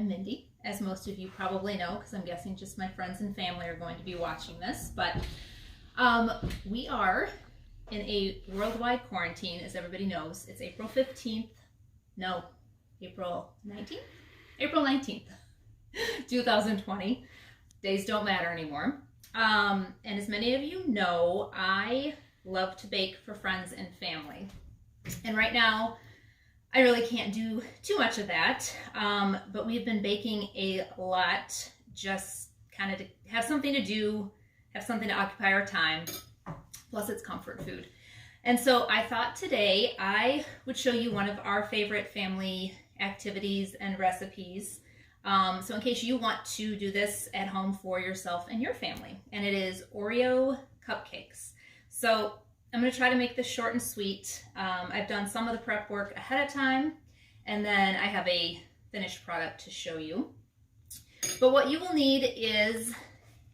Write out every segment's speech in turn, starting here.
I'm Mindy, as most of you probably know, because I'm guessing just my friends and family are going to be watching this. But we are in a worldwide quarantine, as everybody knows. It's April 15th. No, April 19th? April 19th, 2020. Days don't matter anymore. And as many of you know, I love to bake for friends and family. And right now, I really can't do too much of that, but we've been baking a lot, just kind of to have something to do, have something to occupy our time, plus it's comfort food. And so I thought today I would show you one of our favorite family activities and recipes. So in case you want to do this at home for yourself and your family, and it is Oreo cupcakes. So I'm going to try to make this short and sweet. I've done some of the prep work ahead of time, and then I have a finished product to show you. But what you will need is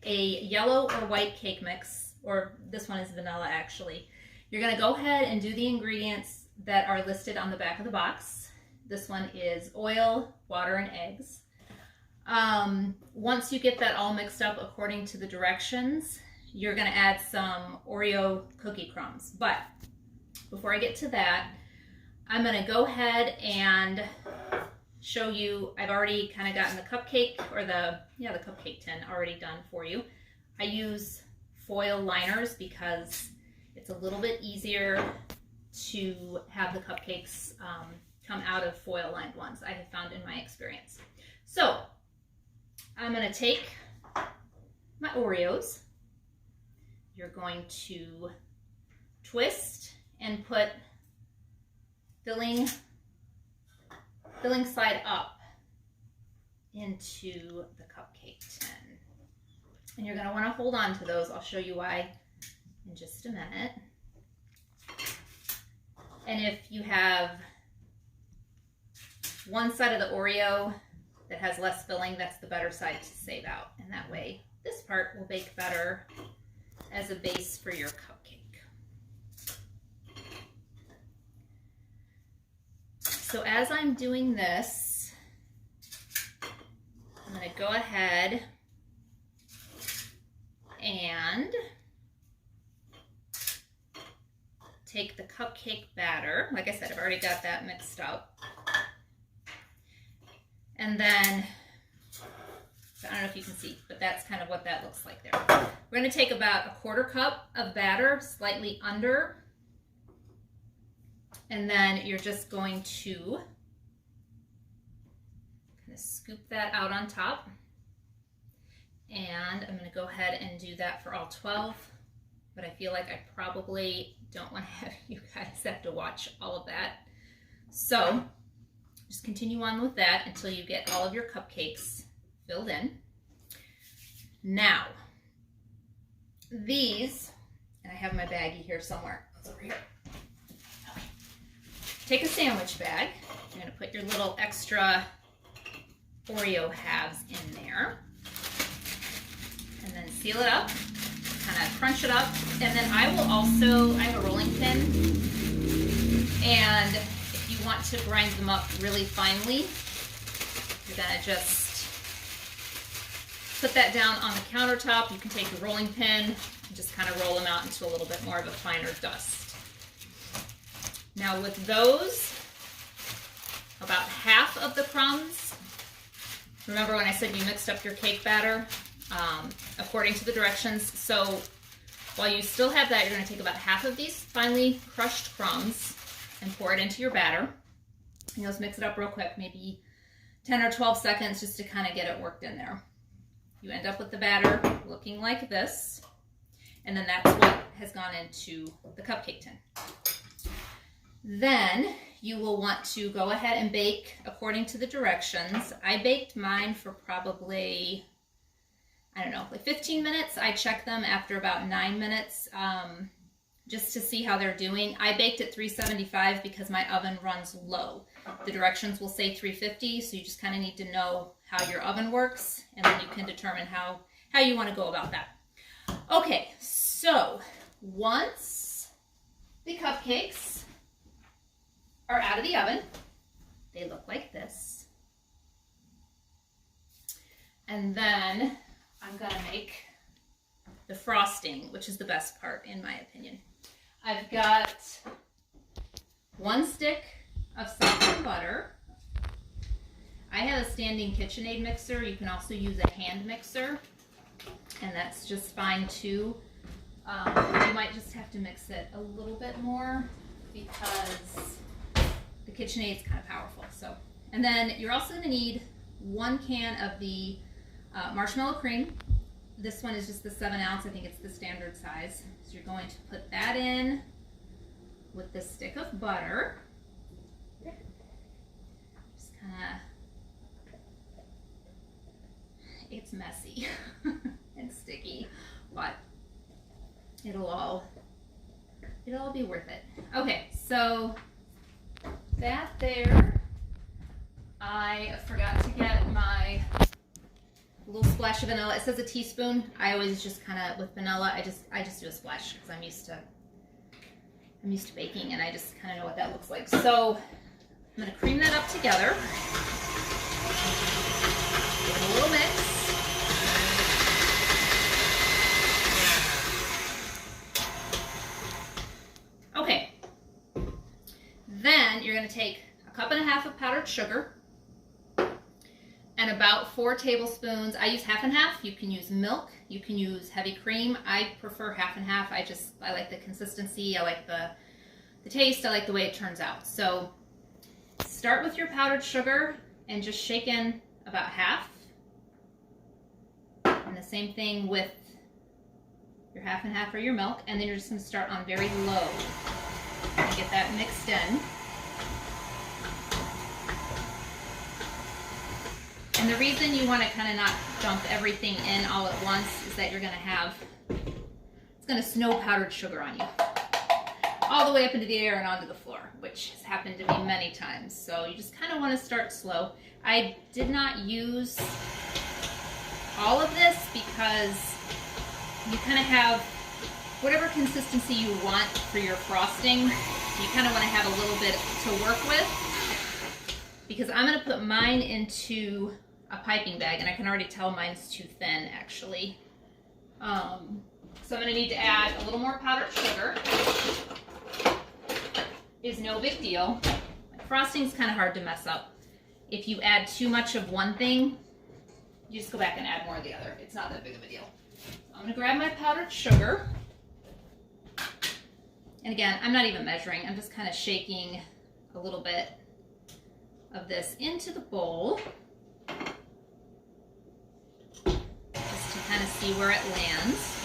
a yellow or white cake mix, or this one is vanilla actually. You're going to go ahead and do the ingredients that are listed on the back of the box. This one is oil, water, and eggs. Once you get that all mixed up according to the directions, you're going to add some Oreo cookie crumbs. But before I get to that, I'm going to go ahead and show you, I've already kind of gotten the cupcake, or the cupcake tin already done for you. I use foil liners because it's a little bit easier to have the cupcakes come out of foil lined ones, I have found in my experience. So I'm going to take my Oreos. You're going to twist and put filling side up into the cupcake tin. And you're going to want to hold on to those. I'll show you why in just a minute. And if you have one side of the Oreo that has less filling, that's the better side to save out. And that way this part will bake better as a base for your cupcake. So as I'm doing this, I'm going to go ahead and take the cupcake batter. Like I said, I've already got that mixed up. And then, I don't know if you can see, but that's kind of what that looks like there. We're going to take about a 1/4 cup of batter, slightly under, and then you're just going to kind of scoop that out on top. And I'm going to go ahead and do that for all 12, but I feel like I probably don't want to have you guys have to watch all of that. So just continue on with that until you get all of your cupcakes filled in. Now, these, and I have my baggie here somewhere. It's over here. Okay. Take a sandwich bag. You're going to put your little extra Oreo halves in there. And then seal it up. Kind of crunch it up. And then I have a rolling pin. And if you want to grind them up really finely, you're going to just put that down on the countertop. You can take your rolling pin and just kind of roll them out into a little bit more of a finer dust. Now with those, about half of the crumbs, remember when I said you mixed up your cake batter according to the directions, so while you still have that, you're going to take about half of these finely crushed crumbs and pour it into your batter. And you'll just mix it up real quick, maybe 10 or 12 seconds just to kind of get it worked in there. You end up with the batter looking like this, and then that's what has gone into the cupcake tin. Then you will want to go ahead and bake according to the directions. I baked mine for probably, I don't know, like 15 minutes. I check them after about 9 minutes just to see how they're doing. I baked at 375 because my oven runs low. The directions will say 350, so you just kind of need to know how your oven works, and then you can determine how you want to go about that. Okay, so once the cupcakes are out of the oven, they look like this. And then I'm gonna make the frosting, which is the best part in my opinion. I've got 1 stick of salt and butter. I have a standing KitchenAid mixer. You can also use a hand mixer, and that's just fine too. You might just have to mix it a little bit more because the KitchenAid is kind of powerful. So, and then you're also going to need 1 can of the marshmallow cream. This one is just the 7 ounce. I think it's the standard size. So you're going to put that in with the stick of butter. Just kind of, it's messy and sticky, but it'll all be worth it. Okay, so that there, I forgot to get my little splash of vanilla. It says a teaspoon. I always just kind of, with vanilla, I just do a splash because I'm used to baking and I just kind of know what that looks like. So I'm going to cream that up together. Give it a little mix. Okay. Then you're going to take a 1.5 cups of powdered sugar and about 4 tablespoons. I use half and half. You can use milk. You can use heavy cream. I prefer half and half. I like the consistency. I like the taste. I like the way it turns out. So start with your powdered sugar and just shake in about half. And the same thing with your half and half or your milk. And then you're just going to start on very low and get that mixed in. And the reason you want to kind of not dump everything in all at once is that you're going to have, it's going to snow powdered sugar on you. All the way up into the air and onto the floor, which has happened to me many times. So you just kind of want to start slow. I did not use all of this because you kind of have whatever consistency you want for your frosting. You kind of want to have a little bit to work with, because I'm going to put mine into a piping bag, and I can already tell mine's too thin actually. So I'm going to need to add a little more powdered sugar. Is no big deal. Frosting's kind of hard to mess up. If you add too much of one thing, you just go back and add more of the other. It's not that big of a deal. I'm going to grab my powdered sugar. And again, I'm not even measuring. I'm just kind of shaking a little bit of this into the bowl, just to kind of see where it lands.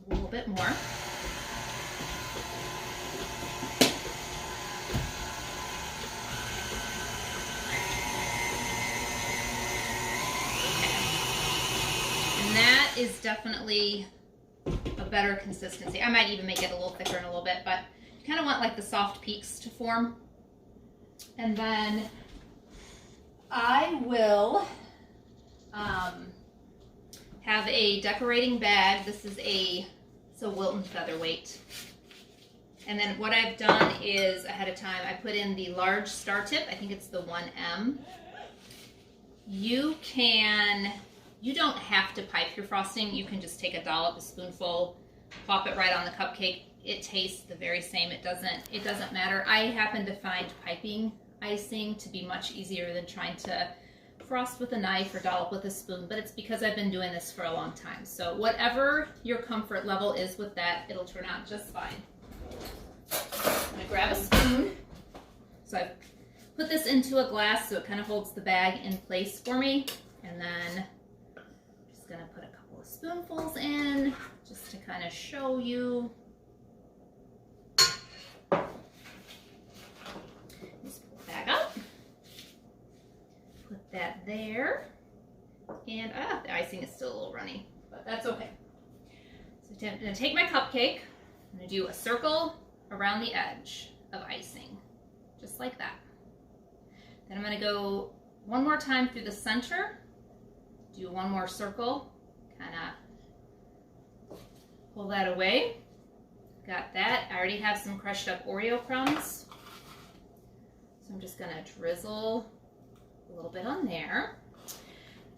A little bit more. That is definitely a better consistency. I might even make it a little thicker in a little bit, but you kind of want like the soft peaks to form. And then I will have a decorating bag. This is a Wilton Featherweight. And then what I've done is ahead of time, I put in the large star tip. I think it's the 1M. You don't have to pipe your frosting. You can just take a dollop, a spoonful, plop it right on the cupcake. It tastes the very same. It doesn't matter. I happen to find piping icing to be much easier than trying to frost with a knife or dollop with a spoon, but it's because I've been doing this for a long time. So whatever your comfort level is with that, it'll turn out just fine. I'm gonna grab a spoon. So I've put this into a glass so it kind of holds the bag in place for me, and then gonna put a couple of spoonfuls in just to kind of show you. Just pull the bag up, put that there, and the icing is still a little runny, but that's okay. So I'm gonna take my cupcake, I'm gonna do a circle around the edge of icing, just like that. Then I'm gonna go one more time through the center. Do one more circle, kind of pull that away. got that. I already have some crushed up Oreo crumbs. So I'm just gonna drizzle a little bit on there.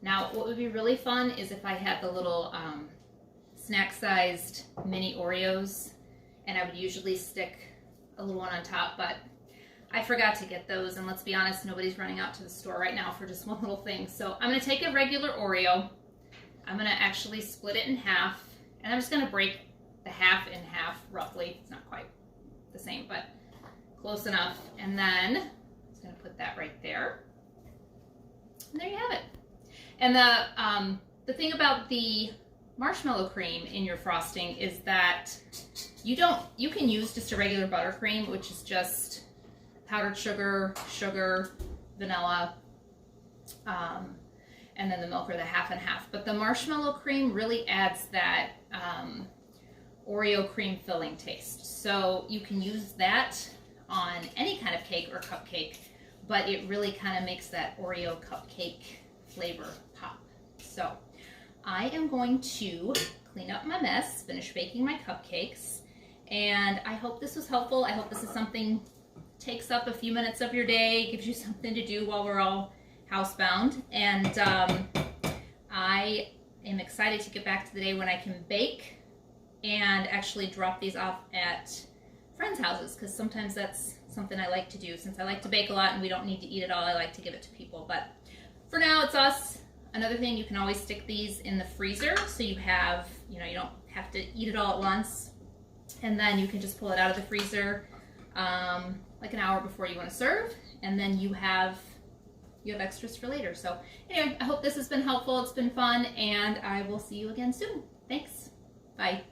Now, what would be really fun is if I had the little snack-sized mini Oreos, and I would usually stick a little one on top, but I forgot to get those, and let's be honest, nobody's running out to the store right now for just one little thing. So I'm gonna take a regular Oreo, I'm gonna actually split it in half, and I'm just gonna break the half in half roughly. It's not quite the same, but close enough. And then I'm just gonna put that right there. And there you have it. And the thing about the marshmallow cream in your frosting is that you can use just a regular buttercream, which is just powdered sugar, vanilla, and then the milk, or the half and half. But the marshmallow cream really adds that Oreo cream filling taste. So you can use that on any kind of cake or cupcake, but it really kind of makes that Oreo cupcake flavor pop. So I am going to clean up my mess, finish baking my cupcakes, and I hope this was helpful. I hope this is something takes up a few minutes of your day, gives you something to do while we're all housebound. And I am excited to get back to the day when I can bake and actually drop these off at friends' houses, because sometimes that's something I like to do. Since I like to bake a lot and we don't need to eat it all, I like to give it to people. But for now, it's us. Another thing, you can always stick these in the freezer, so you have, you don't have to eat it all at once, and then you can just pull it out of the freezer like an hour before you want to serve, and then you have extras for later. So anyway, I hope this has been helpful. It's been fun, and I will see you again soon. Thanks. Bye.